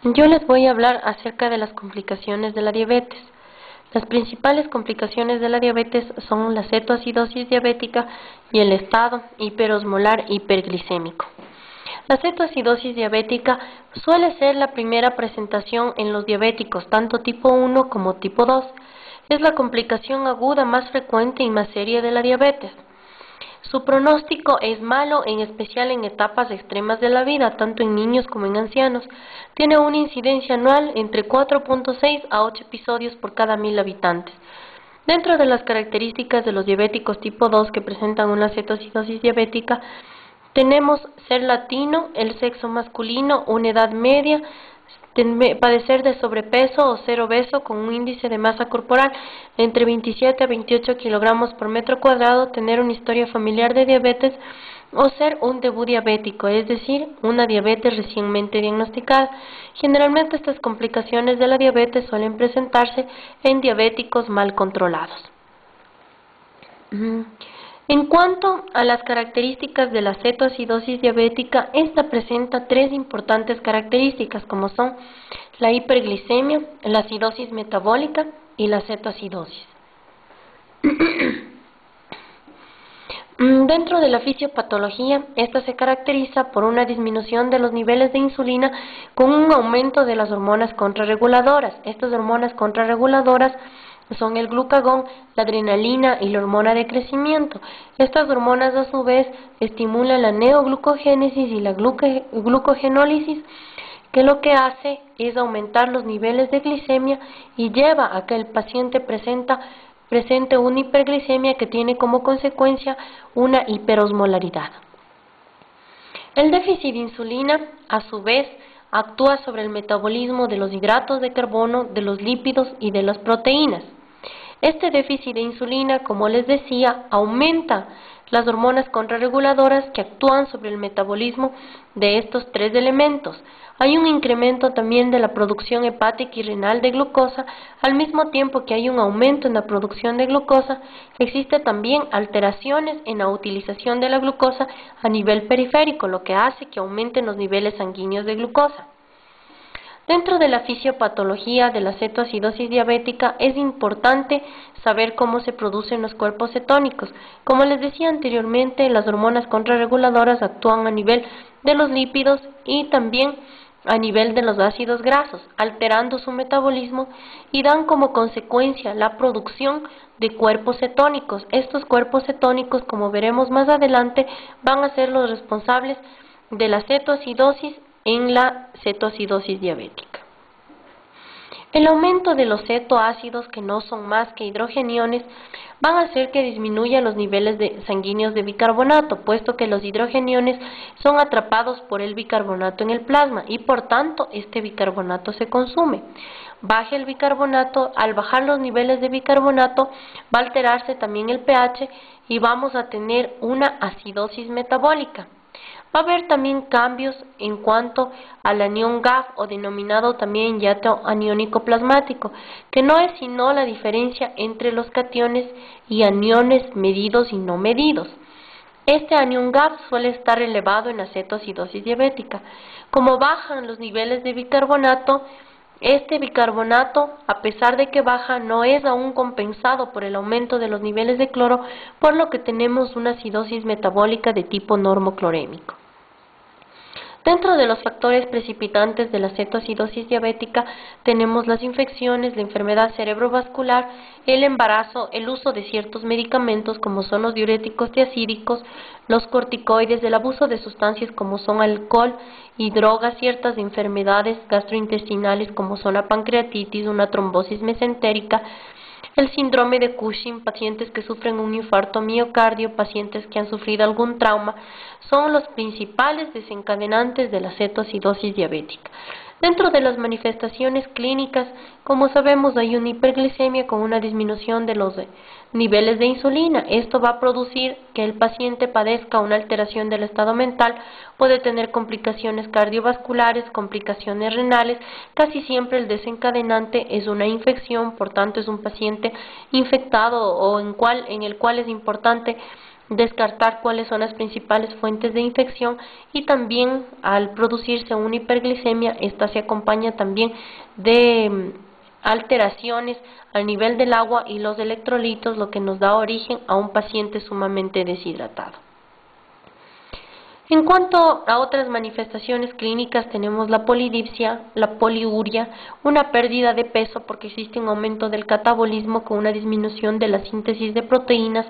Yo les voy a hablar acerca de las complicaciones de la diabetes. Las principales complicaciones de la diabetes son la cetoacidosis diabética y el estado hiperosmolar hiperglicémico. La cetoacidosis diabética suele ser la primera presentación en los diabéticos, tanto tipo 1 como tipo 2. Es la complicación aguda más frecuente y más seria de la diabetes. Su pronóstico es malo, en especial en etapas extremas de la vida, tanto en niños como en ancianos. Tiene una incidencia anual entre 4.6 a 8 episodios por cada 1000 habitantes. Dentro de las características de los diabéticos tipo 2 que presentan una cetoacidosis diabética, tenemos ser latino, el sexo masculino, una edad media, padecer de sobrepeso o ser obeso con un índice de masa corporal entre 27 a 28 kilogramos por metro cuadrado, tener una historia familiar de diabetes o ser un debut diabético, es decir, una diabetes recientemente diagnosticada. Generalmente estas complicaciones de la diabetes suelen presentarse en diabéticos mal controlados. En cuanto a las características de la cetoacidosis diabética, esta presenta tres importantes características, como son la hiperglicemia, la acidosis metabólica y la cetoacidosis. Dentro de la fisiopatología, esta se caracteriza por una disminución de los niveles de insulina con un aumento de las hormonas contrarreguladoras. Estas hormonas contrarreguladoras son el glucagón, la adrenalina y la hormona de crecimiento. Estas hormonas, a su vez, estimulan la neoglucogénesis y la glucogenólisis, que lo que hace es aumentar los niveles de glicemia y lleva a que el paciente presente una hiperglicemia que tiene como consecuencia una hiperosmolaridad. El déficit de insulina, a su vez, actúa sobre el metabolismo de los hidratos de carbono, de los lípidos y de las proteínas. Este déficit de insulina, como les decía, aumenta las hormonas contrarreguladoras que actúan sobre el metabolismo de estos tres elementos. Hay un incremento también de la producción hepática y renal de glucosa, al mismo tiempo que hay un aumento en la producción de glucosa, existe también alteraciones en la utilización de la glucosa a nivel periférico, lo que hace que aumenten los niveles sanguíneos de glucosa. Dentro de la fisiopatología de la cetoacidosis diabética es importante saber cómo se producen los cuerpos cetónicos. Como les decía anteriormente, las hormonas contrarreguladoras actúan a nivel de los lípidos y también a nivel de los ácidos grasos, alterando su metabolismo y dan como consecuencia la producción de cuerpos cetónicos. Estos cuerpos cetónicos, como veremos más adelante, van a ser los responsables de la cetoacidosis en la cetoacidosis diabética. El aumento de los cetoácidos, que no son más que hidrogeniones, van a hacer que disminuya los niveles sanguíneos de bicarbonato, puesto que los hidrogeniones son atrapados por el bicarbonato en el plasma y por tanto este bicarbonato se consume. Baja el bicarbonato, al bajar los niveles de bicarbonato va a alterarse también el pH y vamos a tener una acidosis metabólica. Va a haber también cambios en cuanto al anión GAF, o denominado también hiato aniónico plasmático, que no es sino la diferencia entre los cationes y aniones medidos y no medidos. Este anión GAF suele estar elevado en la cetoacidosis diabética. Como bajan los niveles de bicarbonato, este bicarbonato, a pesar de que baja, no es aún compensado por el aumento de los niveles de cloro, por lo que tenemos una acidosis metabólica de tipo normoclorémico. Dentro de los factores precipitantes de la cetoacidosis diabética tenemos las infecciones, la enfermedad cerebrovascular, el embarazo, el uso de ciertos medicamentos como son los diuréticos tiacídicos, los corticoides, el abuso de sustancias como son alcohol y drogas, ciertas enfermedades gastrointestinales como son la pancreatitis, una trombosis mesentérica, el síndrome de Cushing, pacientes que sufren un infarto miocardio, pacientes que han sufrido algún trauma, son los principales desencadenantes de la cetoacidosis diabética. Dentro de las manifestaciones clínicas, como sabemos, hay una hiperglicemia con una disminución de los niveles de insulina. Esto va a producir que el paciente padezca una alteración del estado mental, puede tener complicaciones cardiovasculares, complicaciones renales. Casi siempre el desencadenante es una infección, por tanto es un paciente infectado o en el cual es importante descartar cuáles son las principales fuentes de infección, y también al producirse una hiperglicemia, esta se acompaña también de alteraciones al nivel del agua y los electrolitos, lo que nos da origen a un paciente sumamente deshidratado. En cuanto a otras manifestaciones clínicas, tenemos la polidipsia, la poliuria, una pérdida de peso porque existe un aumento del catabolismo con una disminución de la síntesis de proteínas.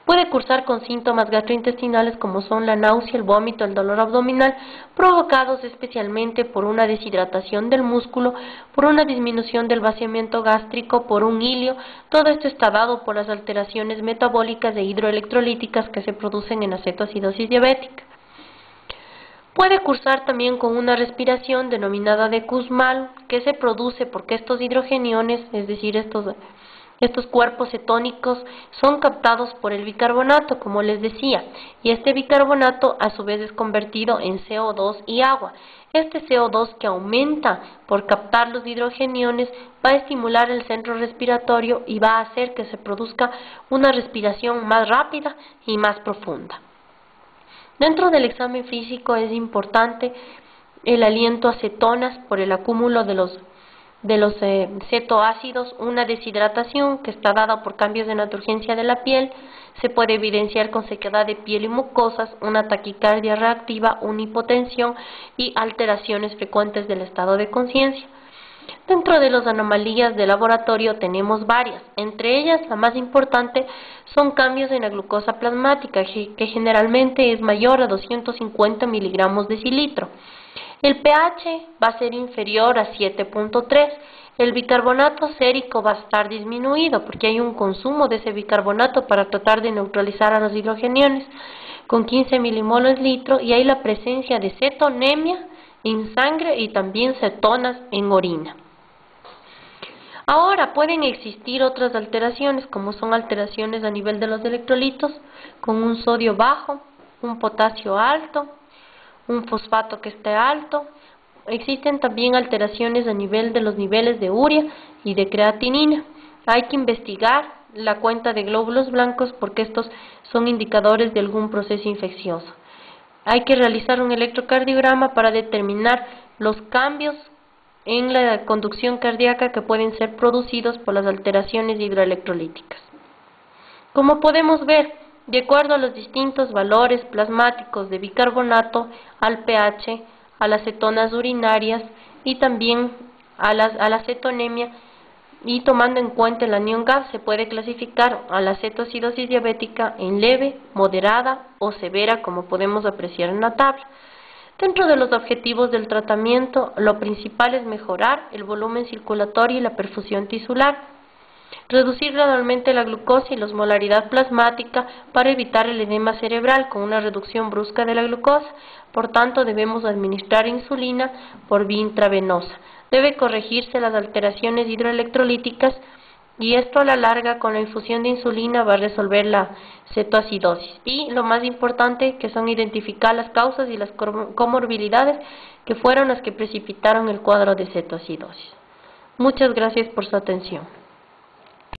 Puede cursar con síntomas gastrointestinales como son la náusea, el vómito, el dolor abdominal, provocados especialmente por una deshidratación del músculo, por una disminución del vaciamiento gástrico, por un hilio. Todo esto está dado por las alteraciones metabólicas e hidroelectrolíticas que se producen en acetoacidosis diabética. Puede cursar también con una respiración denominada de Kussmaul, que se produce porque estos hidrogeniones, es decir, estos cuerpos cetónicos, son captados por el bicarbonato, como les decía, y este bicarbonato a su vez es convertido en CO2 y agua. Este CO2, que aumenta por captar los hidrogeniones, va a estimular el centro respiratorio y va a hacer que se produzca una respiración más rápida y más profunda. Dentro del examen físico es importante el aliento a cetonas por el acúmulo de los cetoácidos, una deshidratación que está dada por cambios de naturgencia de la piel. Se puede evidenciar con sequedad de piel y mucosas, una taquicardia reactiva, una hipotensión y alteraciones frecuentes del estado de conciencia. Dentro de las anomalías de laboratorio tenemos varias, entre ellas la más importante son cambios en la glucosa plasmática, que generalmente es mayor a 250 miligramos decilitro. El pH va a ser inferior a 7.3, el bicarbonato sérico va a estar disminuido porque hay un consumo de ese bicarbonato para tratar de neutralizar a los hidrogeniones con 15 milimoles litro, y hay la presencia de cetonemia en sangre y también cetonas en orina. Ahora pueden existir otras alteraciones, como son alteraciones a nivel de los electrolitos, con un sodio bajo, un potasio alto, un fosfato que esté alto. Existen también alteraciones a nivel de los niveles de urea y de creatinina. Hay que investigar la cuenta de glóbulos blancos porque estos son indicadores de algún proceso infeccioso. Hay que realizar un electrocardiograma para determinar los cambios en la conducción cardíaca que pueden ser producidos por las alteraciones hidroelectrolíticas. Como podemos ver, de acuerdo a los distintos valores plasmáticos de bicarbonato, al pH, a las cetonas urinarias y también a la cetonemia, y tomando en cuenta el anión Gap, se puede clasificar a la cetoacidosis diabética en leve, moderada o severa, como podemos apreciar en la tabla. Dentro de los objetivos del tratamiento, lo principal es mejorar el volumen circulatorio y la perfusión tisular, reducir gradualmente la glucosa y la osmolaridad plasmática para evitar el edema cerebral con una reducción brusca de la glucosa. Por tanto, debemos administrar insulina por vía intravenosa. Debe corregirse las alteraciones hidroelectrolíticas, y esto a la larga con la infusión de insulina va a resolver la cetoacidosis. Y lo más importante, que son identificar las causas y las comorbilidades que fueron las que precipitaron el cuadro de cetoacidosis. Muchas gracias por su atención.